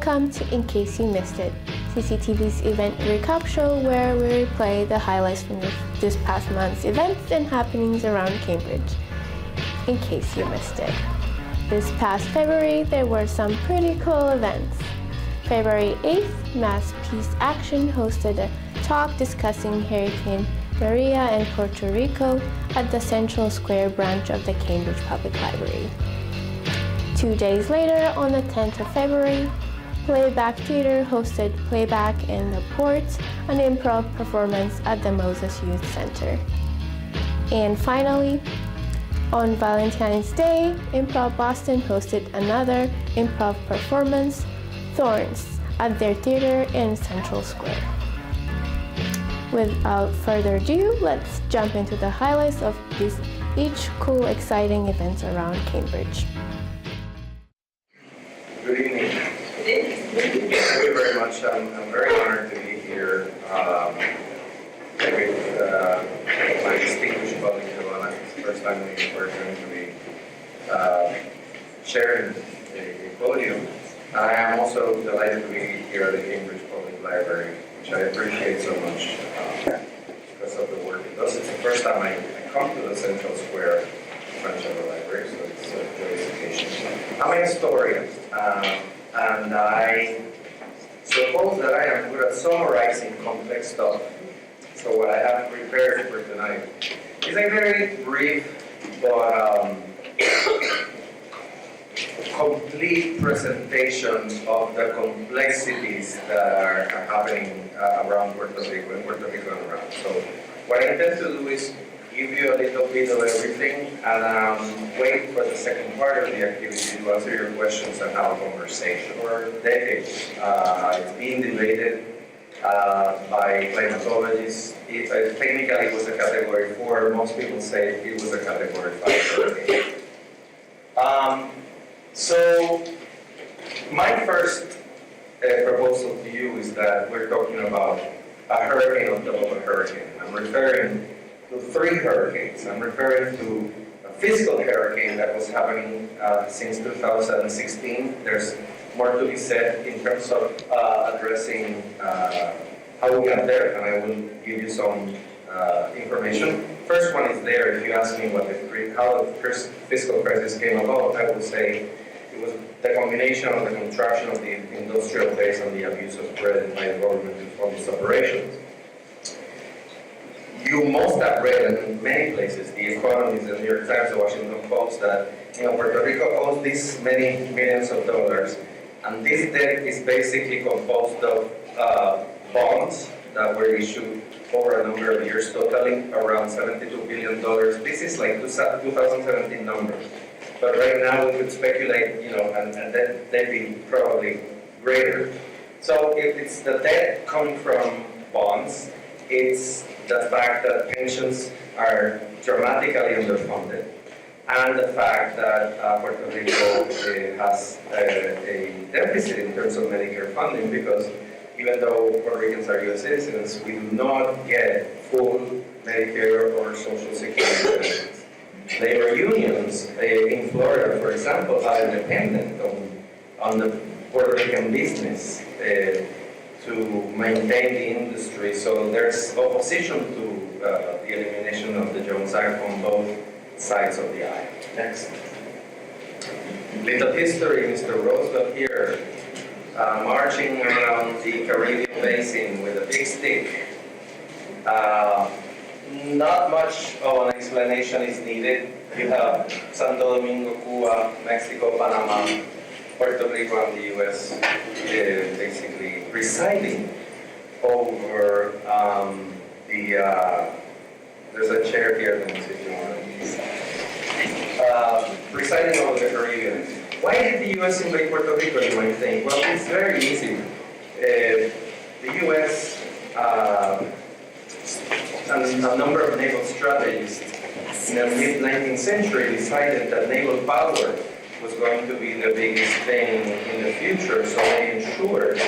Welcome to In Case You Missed It, CCTV's event recap show where we replay the highlights from this past month's events and happenings around Cambridge. In case you missed it. This past February, there were some pretty cool events. February 8th, Mass Peace Action hosted a talk discussing Hurricane Maria in Puerto Rico at the Central Square branch of the Cambridge Public Library. 2 days later, on the 10th of February, Playback Theater hosted Playback in the Port, an improv performance at the MOSAIC Youth Center. And finally, on Valentine's Day, Improv Boston hosted another improv performance, Thorns, at their theater in Central Square. Without further ado, let's jump into the highlights of each cool, exciting events around Cambridge. Good evening. Thank you very much. I'm very honored to be here with my distinguished colleague, Joanna. It's the first time we're going to be sharing a podium. I am also delighted to be here at the Cambridge Public Library, which I appreciate so much because of the work it does. It's the first time I come to the Central Square branch of the library, so it's a joyous occasion. I'm a historian, and I suppose that I am good at summarizing complex stuff. So what I have prepared for tonight is a very brief but complete presentation of the complexities that are happening around Puerto Rico and around. So what I intend to do is give you a little bit of everything and wait for the second part of the activity to answer your questions and have a conversation. For decades, it's being debated by climatologists. Technically, it was a Category 4. Most people say it was a Category 5. So, my first proposal to you is that we're talking about a hurricane on top of a hurricane. I'm referring to 3 hurricanes. I'm referring to a physical hurricane that was happening since 2016. There's more to be said in terms of addressing how we got there, and I will give you some information. First one is there. If you ask me how the first fiscal crisis came about, I would say it was the combination of the contraction of the industrial base and the abuse of credit by the government to fund its operations. You must have read in many places, The Economist, the New York Times, the Washington Post, that Puerto Rico owes this many millions of dollars, and this debt is basically composed of bonds that were issued over a number of years, totaling around $72 billion. This is like 2017 numbers. But right now we could speculate, and that they'd be probably greater. So if it's the debt coming from bonds, it's the fact that pensions are dramatically underfunded, and the fact that Puerto Rico has a deficit in terms of Medicare funding, because even though Puerto Ricans are U.S. citizens, we do not get full Medicare or Social Security benefits. Labor unions in Florida, for example, are dependent on the Puerto Rican business to maintain the industry. So there's opposition to the elimination of the Jones Act on both sides of the aisle. Next. Little history, Mr. Roosevelt here, marching around the Caribbean basin with a big stick. Not much of an explanation is needed. You have Santo Domingo, Cuba, Mexico, Panama, Puerto Rico, and the U.S. Basically presiding over there's a chair here, let me see if you want to presiding over the Caribbean. Why did the U.S. invade Puerto Rico, you might think? Well, it's very easy. The U.S. and a number of naval strategists in the mid-19th century decided that naval power was going to be the biggest thing in the future, so they ensured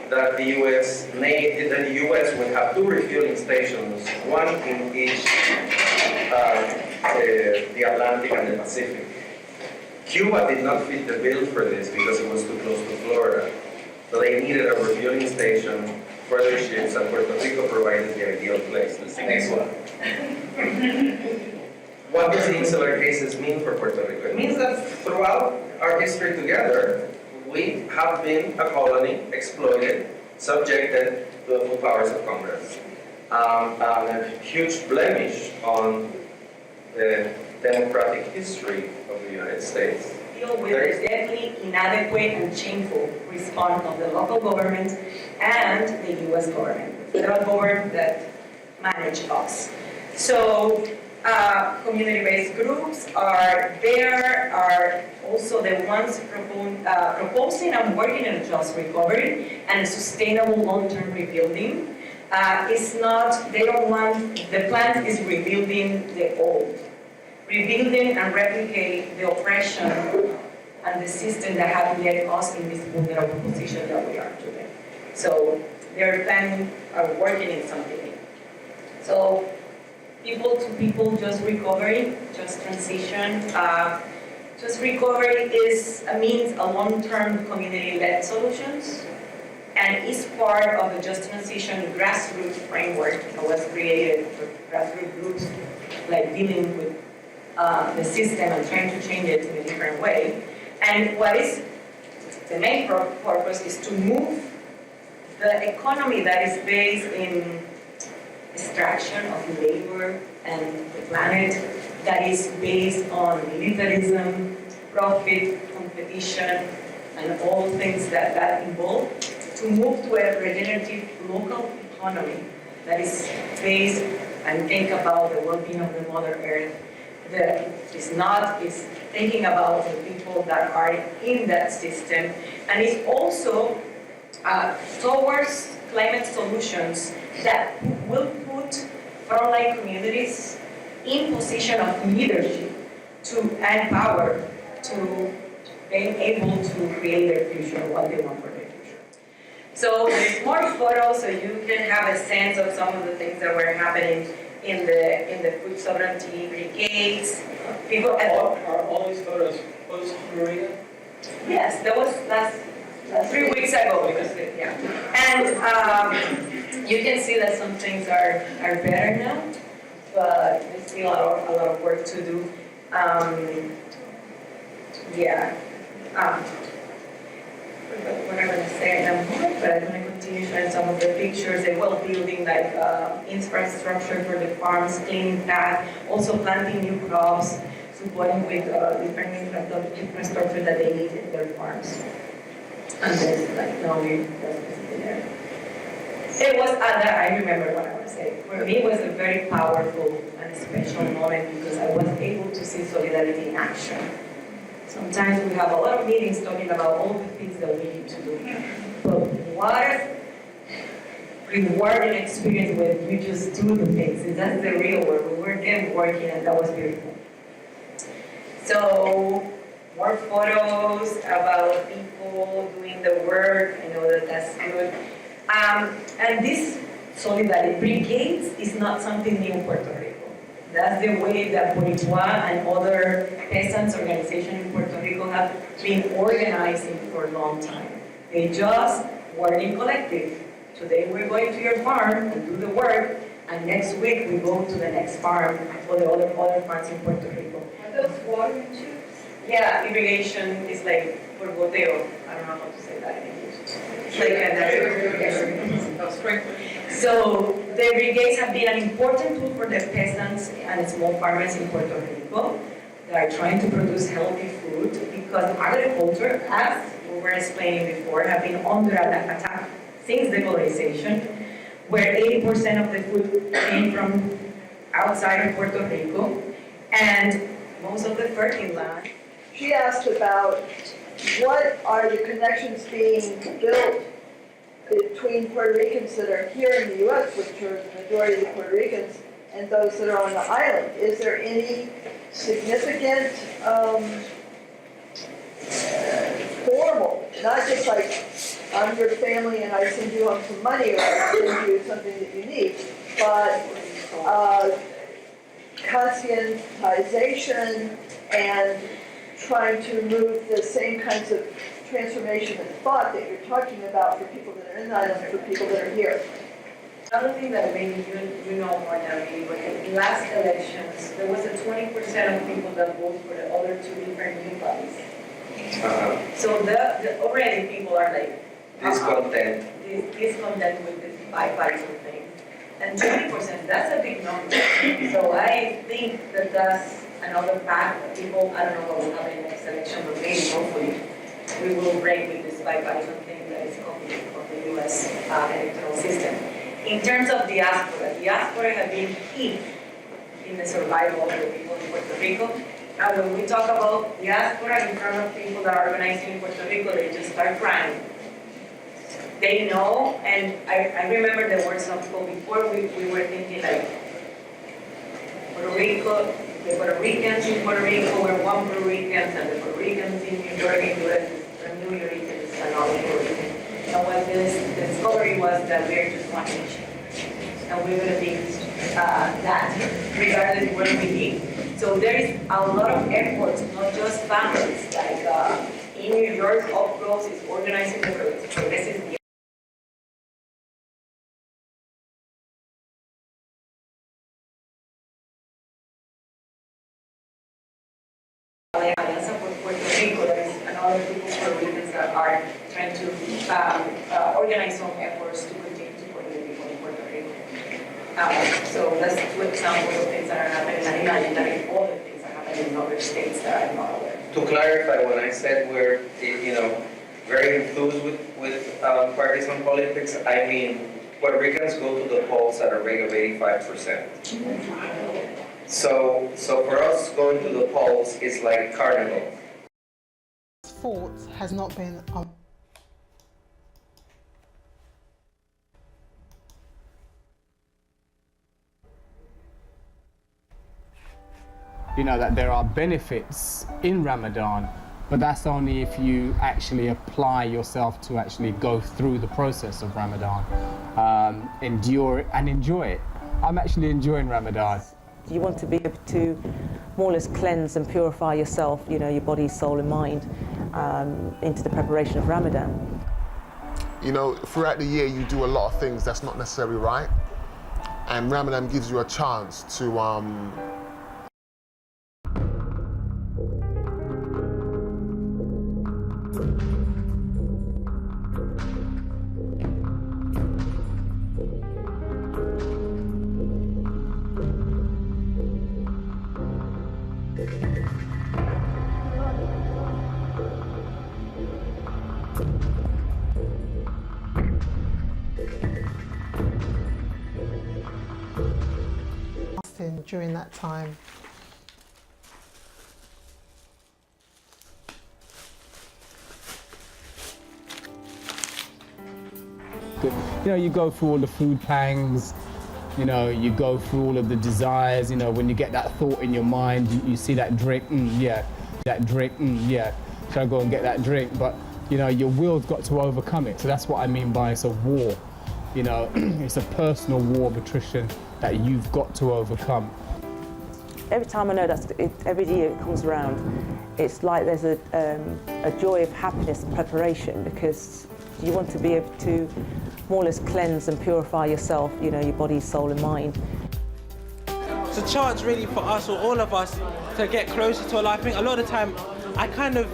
that the U.S. would have 2 refueling stations, one in each the Atlantic and the Pacific. Cuba did not fit the bill for this because it was too close to Florida. So they needed a refueling station for their ships, and Puerto Rico provided the ideal place. Let's see next one. What does the insular cases mean for Puerto Rico? It means that throughout our history together, we have been a colony, exploited, subjected to the full powers of Congress. A huge blemish on the democratic history of the United States. With the deadly, inadequate, and shameful response of the local government and the U.S. government, the federal government that manage us. So, community-based groups are also the ones proposing and working on just recovery and sustainable long-term rebuilding. They don't want, the plan is rebuilding the old. Rebuilding and replicating the oppression and the system that have led us in this vulnerable position that we are today. So they're planning, are working in something. So people to people, just recovery, just transition. Just recovery means a long-term community-led solutions, and is part of the Just Transition grassroots framework that was created for grassroots groups, like dealing with the system and trying to change it in a different way. And what is the main purpose is to move the economy that is based in extraction of labor and the planet, that is based on militarism, profit, competition, and all things that involve, to move to a regenerative local economy that is based and think about the well-being of the Mother Earth, that is thinking about the people that are in that system, and is also towards climate solutions that will put frontline communities in position of leadership and power to being able to create their future, what they want for their future. So there's more photos so you can have a sense of some of the things that were happening in the food sovereignty brigades. People are all these photos post-Maria? Yes, that was last 3 weeks ago, because and you can see that some things are better now, but there's still a lot of work to do. What I'm going to say in a moment, but I'm going to continue showing some of the pictures, the well-building, like infrastructure for the farms, cleaning path, also planting new crops, supporting with different infrastructure that they need in their farms. And there's like no there. It was I remember what I want to say. For me, it was a very powerful and special moment because I was able to see solidarity in action. Sometimes we have a lot of meetings talking about all the things that we need to do. But what a rewarding experience when you just do the things. That's the real work. We were there working, and that was beautiful. So, more photos about people doing the work. I know that's good. And this solidarity brigades is not something new in Puerto Rico. That's the way that Boricua and other peasants organizations in Puerto Rico have been organizing for a long time. They just work in collective. Today we're going to your farm and do the work, and next week we go to the next farm or the other farms in Puerto Rico. Are those water tubes? Yeah, irrigation is like por goteo. I don't know how to say that in English. It's like sprinkler. So the brigades have been an important tool for the peasants and small farmers in Puerto Rico. They are trying to produce healthy food because agriculture, as we were explaining before, have been under attack since decolonization, where 80% of the food came from outside of Puerto Rico, and most of the fertile land. She asked about what are the connections being built between Puerto Ricans that are here in the U.S., which are the majority of Puerto Ricans, and those that are on the island. Is there any significant formal, not just like I'm your family and I send you home some money or I send you something that you need, but conscientization and trying to move the same kinds of transformation in thought that you're talking about for people that are in the island, for people that are here? Another thing that maybe you know more than me, but in last elections, there was a 20% of people that voted for the other two different new parties. So already people are like Discontent. Discontent with this bipartisan thing. And 20%, that's a big number. So I think that that's another path that people, I don't know what will happen in the next election, but maybe hopefully we will break with this bipartisan thing that is coming from the US electoral system. In terms of diaspora have been key in the survival of the people in Puerto Rico. Now when we talk about diaspora in front of people that are organizing in Puerto Rico, they just start crying. They know, and I remember there were some people before we were thinking like, Puerto Rico, the Puerto Ricans in Puerto Rico were one Puerto Ricans, and the Puerto Ricans in New York and US are New Yorkers and all Puerto Ricans. And what the discovery was that we're just one nation. And we're going to be that, regardless of where we live. So there is a lot of efforts, not just families, like in New York, Up Close is organizing the progressive Alianza por Puerto Rico, there is another group of Puerto Ricans that are trying to organize some efforts to continue to support the people in Puerto Rico. So that's two examples of things that are happening, and I imagine that all the things are happening in other states that I'm not aware. To clarify, when I said we're, very enthused with partisan politics, I mean Puerto Ricans go to the polls at a rate of 85%. So for us, going to the polls is like carnival. Fault has not been that there are benefits in Ramadan, but that's only if you actually apply yourself to actually go through the process of Ramadan, endure it and enjoy it. I'm actually enjoying Ramadan. You want to be able to more or less cleanse and purify yourself, your body, soul and mind into the preparation of Ramadan. Throughout the year you do a lot of things that's not necessarily right, and Ramadan gives you a chance to during that time. You go through all the food pangs, you go through all of the desires, when you get that thought in your mind, you see that drink, that drink, should I go and get that drink? But, your will's got to overcome it. So that's what I mean by it's a war. It's a personal war of attrition that you've got to overcome. Every time I know every year it comes around, it's like there's a joy of happiness and preparation, because you want to be able to more or less cleanse and purify yourself, your body, soul and mind. It's a chance really for us, or all of us, to get closer to Allah. I think a lot of the time, I kind of,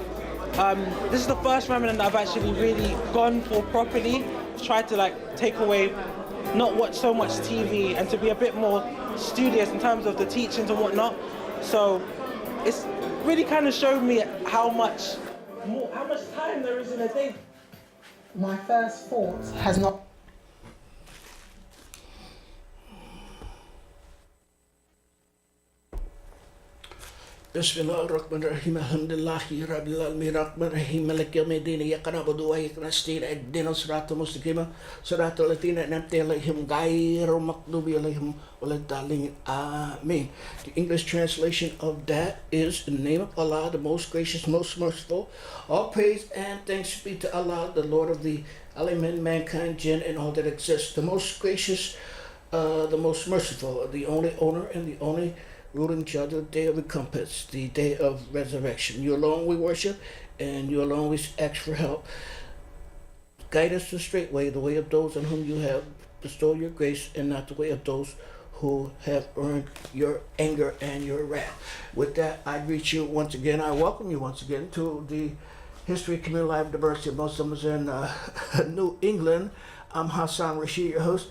this is the first Ramadan that I've actually really gone for properly, tried to take away, not watch so much TV, and to be a bit more studious in terms of the teachings and whatnot. So it's really kind of showed me how much time there is in a day. My first thought has not. Bismillahirrahmanirrahim. Alhamdulillahi rabbil alamin rahmanirrahim maliki yawmiddin iyyaka na'budu wa iyyaka nasta'in ihdinas siratal mustaqim siratal ladzina an'amta 'alaihim ghairil maghdubi 'alaihim waladdallin. Amen. The English translation of that is, in the name of Allah, the most gracious, most merciful. All praise and thanks be to Allah, the Lord of the Alamin, mankind, jinn, and all that exists. The most gracious, the most merciful, the only owner and the only ruling child of the day of recompense, the day of resurrection. You alone we worship, and you alone we ask for help. Guide us the straight way, the way of those on whom you have bestowed your grace, and not the way of those who have earned your anger and your wrath. With that, I greet you once again. I welcome you once again to the History, Community Life, Diversity of Muslims in New England. I'm Hasson, Rashid, your host,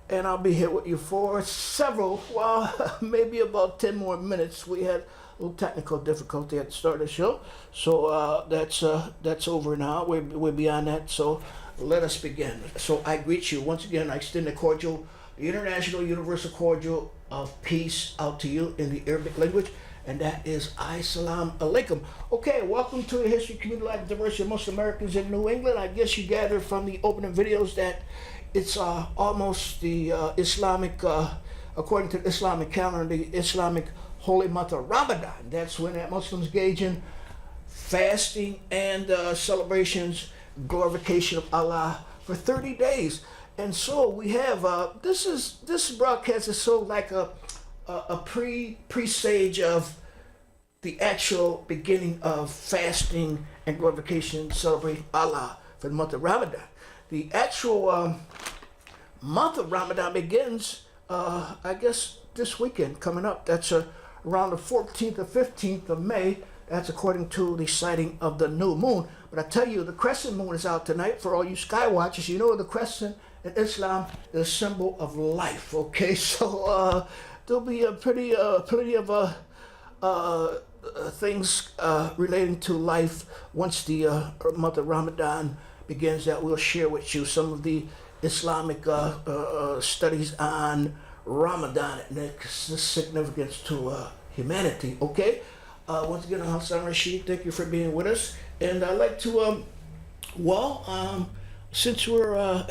and I'll be here with you for several, well, maybe about 10 more minutes. We had a little technical difficulty at the start of the show, so that's over now. We're beyond that, so let us begin. So I greet you once again. I extend a cordial, international, universal cordial of peace out to you in the Arabic language, and that is Assalamu alaikum. Okay, welcome to the History, Community Life, Diversity of Muslim Americans in New England. I guess you gathered from the opening videos that it's almost the Islamic, according to the Islamic calendar, the Islamic holy month of Ramadan. That's when Muslims engage in fasting and celebrations, glorification of Allah for 30 days. And so we have, this broadcast is so like a presage of the actual beginning of fasting and glorification, celebrating Allah for the month of Ramadan. The actual month of Ramadan begins, I guess, this weekend coming up. That's around the 14th or 15th of May. That's according to the sighting of the new moon. But I tell you, the crescent moon is out tonight for all you sky watchers. You know the crescent in Islam is a symbol of life. Okay, so there'll be plenty of things relating to life once the month of Ramadan begins, that we'll share with you some of the Islamic studies on Ramadan and its significance to humanity. Okay, once again, I'm Hasson Rashid. Thank you for being with us, and I'd like to since we're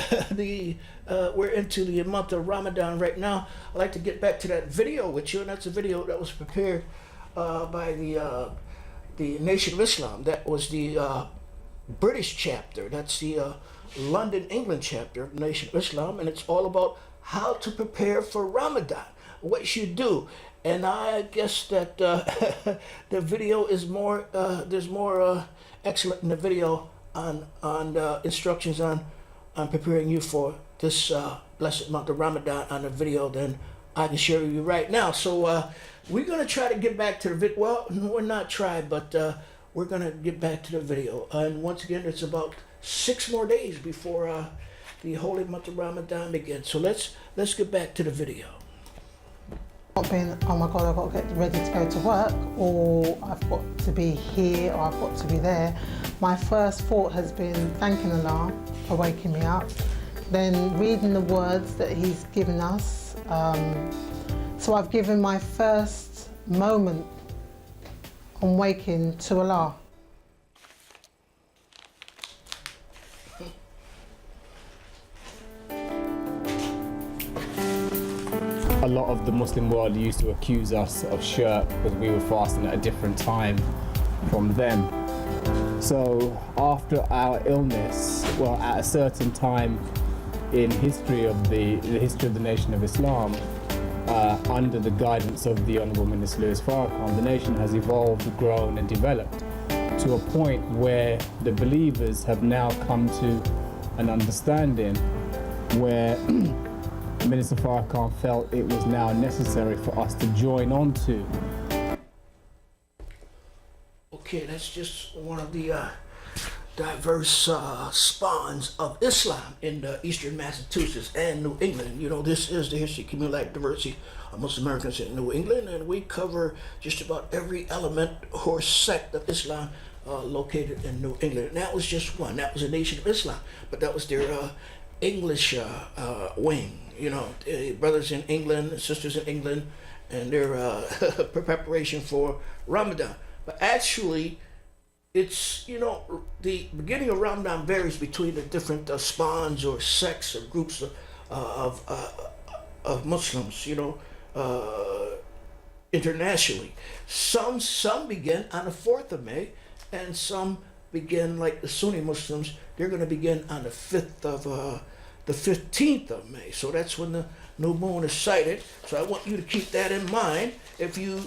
we're into the month of Ramadan right now, I'd like to get back to that video with you, and that's a video that was prepared by the Nation of Islam. That was the British chapter. That's the London, England chapter of the Nation of Islam, and it's all about how to prepare for Ramadan, what you do. And I guess that the video is more, there's more excellent in the video on instructions on preparing you for this blessed month of Ramadan on the video than I can share with you right now. So we're going to try to get back to the video. Well, we're not try, but we're going to get back to the video. And once again, it's about 6 more days before the holy month of Ramadan begins. So let's get back to the video. Not been, oh my God, I've got to get ready to go to work, or I've got to be here, or I've got to be there. My first thought has been thanking Allah for waking me up, then reading the words that He's given us. So I've given my first moment on waking to Allah. A lot of the Muslim world used to accuse us of shirk because we were fasting at a different time from them. So after our illness, well, at a certain time in history of the history of the Nation of Islam, under the guidance of the Honourable Minister Louis Farrakhan, the nation has evolved, grown and developed to a point where the believers have now come to an understanding where Minister Farrakhan felt it was now necessary for us to join on to. Okay, that's just one of the diverse spawns of Islam in eastern Massachusetts and New England. You know, this is the History, Community Life, Diversity of Muslim Americans in New England, and we cover just about every element or sect of Islam located in New England. And that was just one. That was the Nation of Islam, but that was their English wing. You know, brothers in England, sisters in England, and their preparation for Ramadan. But actually, it's, you know, the beginning of Ramadan varies between the different spawns or sects or groups of Muslims, you know, internationally. Some begin on the 4th of May, and some begin, like the Sunni Muslims, they're going to begin on the 15th of May. So that's when the new moon is sighted. So I want you to keep that in mind. if you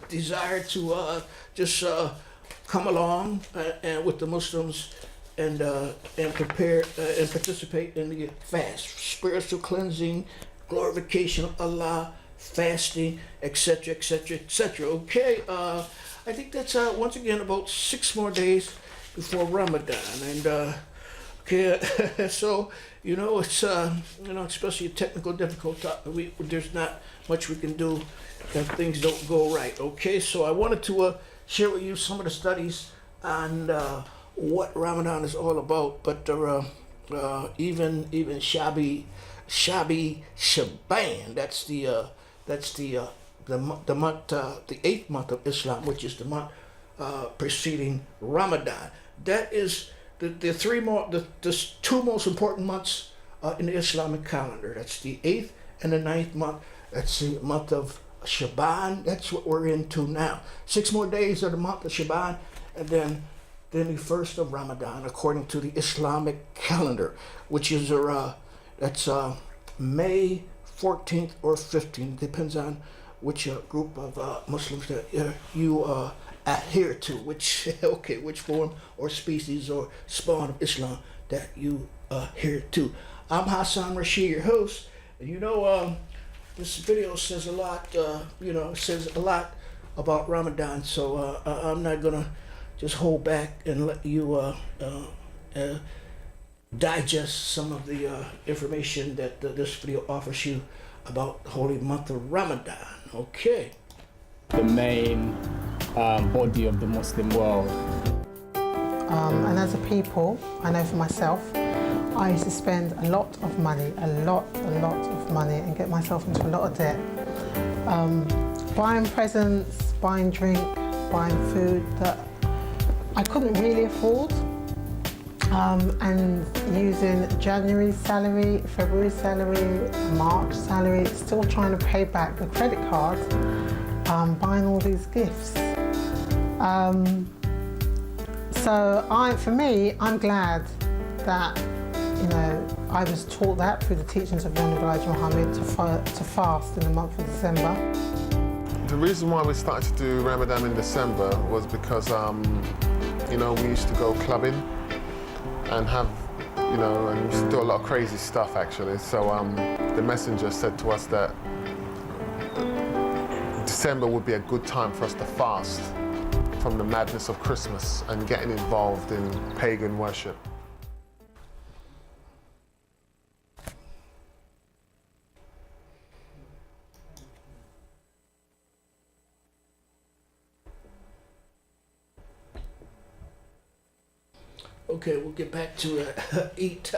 desire to just come along and with the Muslims and prepare and participate in the fast, spiritual cleansing, glorification of Allah, fasting, etc., etc., etc. Okay, I think that's once again about 6 more days before Ramadan, and okay, so it's especially a technical difficulty. There's not much we can do if things don't go right. Okay, so I wanted to share with you some of the studies on what Ramadan is all about, but even Shabi Shaban, that's the month, the 8th month of Islam, which is the month preceding Ramadan. That is the two most important months in the Islamic calendar. That's the 8th and the 9th month. That's the month of Shaban. That's what we're into now. 6 more days of the month of Shaban, and then the first of Ramadan, according to the Islamic calendar, which is that's May 14th or 15th, depends on which group of Muslims that you adhere to, which form or species or spawn of Islam that you adhere to. I'm Hasson, Rashid, your host, and this video says a lot. Says a lot about Ramadan, so I'm not gonna just hold back and let you digest some of the information that this video offers you about the holy month of Ramadan. Okay. The main body of the Muslim world. And as a people, I know for myself, I used to spend a lot of money, a lot of money, and get myself into a lot of debt. Buying presents, buying drink, buying food that I couldn't really afford, and using January's salary, February's salary, March salary, still trying to pay back the credit cards, buying all these gifts. So I'm glad that I was taught that through the teachings of Young Elijah Muhammad to fast in the month of December. The reason why we started to do Ramadan in December was because we used to go clubbing and have, and we used to do a lot of crazy stuff actually. So the messenger said to us that December would be a good time for us to fast from the madness of Christmas and getting involved in pagan worship. Okay, we'll get back to eat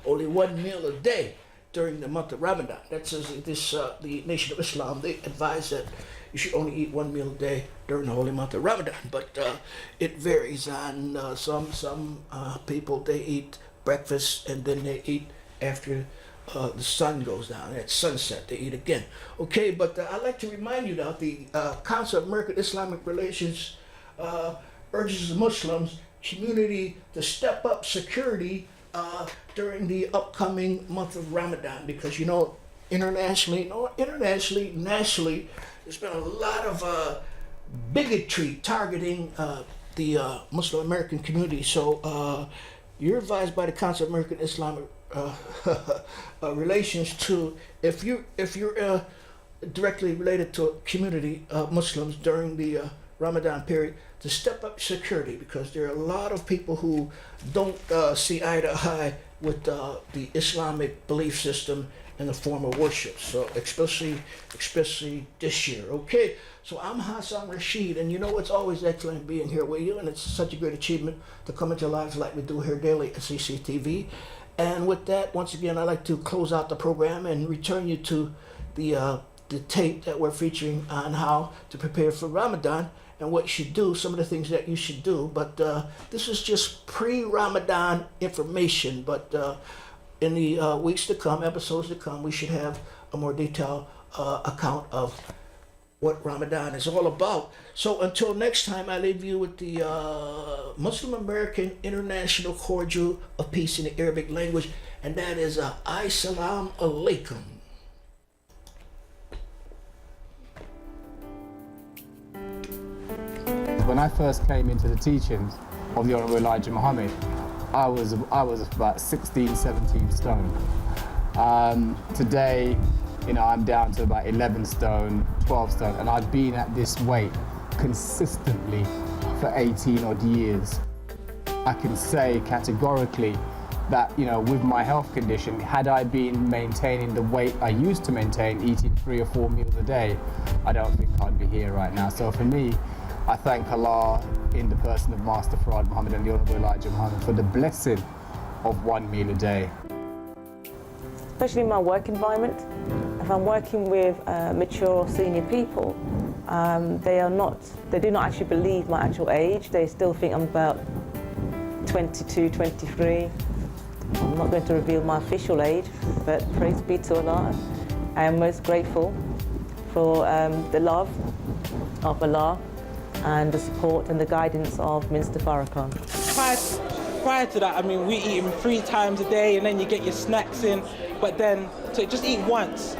only 1 meal a day during the month of Ramadan. That says the Nation of Islam, they advise that you should only eat 1 meal a day during the holy month of Ramadan. But it varies on some people. They eat breakfast and then they eat after the sun goes down. At sunset, they eat again. Okay, but I'd like to remind you that the Council of American Islamic Relations urges the Muslims community to step up security during the upcoming month of Ramadan, because internationally, nationally, there's been a lot of bigotry targeting the Muslim American community. So you're advised by the Council of American Islamic Relations to, if you're directly related to a community of Muslims during the Ramadan period, to step up security, because there are a lot of people who don't see eye to eye with the Islamic belief system and the form of worship. So especially this year. Okay, so I'm Hasson Rashid, and it's always excellent being here with you, and it's such a great achievement to come into your lives like we do here daily at CCTV. And with that, once again, I'd like to close out the program and return you to the tape that we're featuring on how to prepare for Ramadan and what you should do, some of the things that you should do. But this is just pre-Ramadan information. But in the weeks to come, episodes to come, we should have a more detailed account of what Ramadan is all about. So until next time, I leave you with the Muslim American International Cordial of Peace in the Arabic language, and that is Assalamu alaikum. when I first came into the teachings of the Honourable Elijah Muhammad, I was about 16, 17 stone. Today, you know, I'm down to about 11 stone, 12 stone, and I've been at this weight consistently for 18 odd years. I can say categorically that, you know, with my health condition, had I been maintaining the weight I used to maintain, eating 3 or 4 meals a day, I don't think I'd be here right now. So for me, I thank Allah in the person of Master Farad Muhammad and the Honourable Elijah Muhammad for the blessing of 1 meal a day. Especially in my work environment, if I'm working with mature or senior people, they do not actually believe my actual age. They still think I'm about 22, 23. I'm not going to reveal my official age, but praise be to Allah. I am most grateful for the love of Allah and the support and the guidance of Minister Farrakhan. Prior to that, I mean, we eat 3 times a day, and then you get your snacks in, but then to just eat once.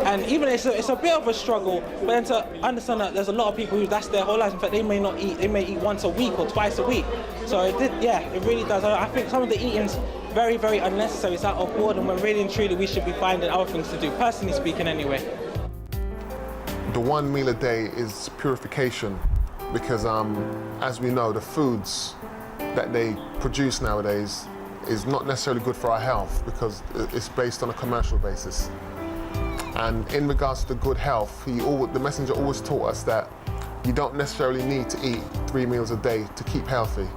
And even it's a bit of a struggle, but then to understand that there's a lot of people who that's their whole life. In fact, they may not eat, they may eat once a week or twice a week. So it really does. I think some of the eating's very, very unnecessary. It's out of boredom, when really and truly we should be finding other things to do, personally speaking anyway. The 1 meal a day is purification, because as we know, the foods that they produce nowadays is not necessarily good for our health, because it's based on a commercial basis. And in regards to good health, the messenger always taught us that you don't necessarily need to eat 3 meals a day to keep healthy.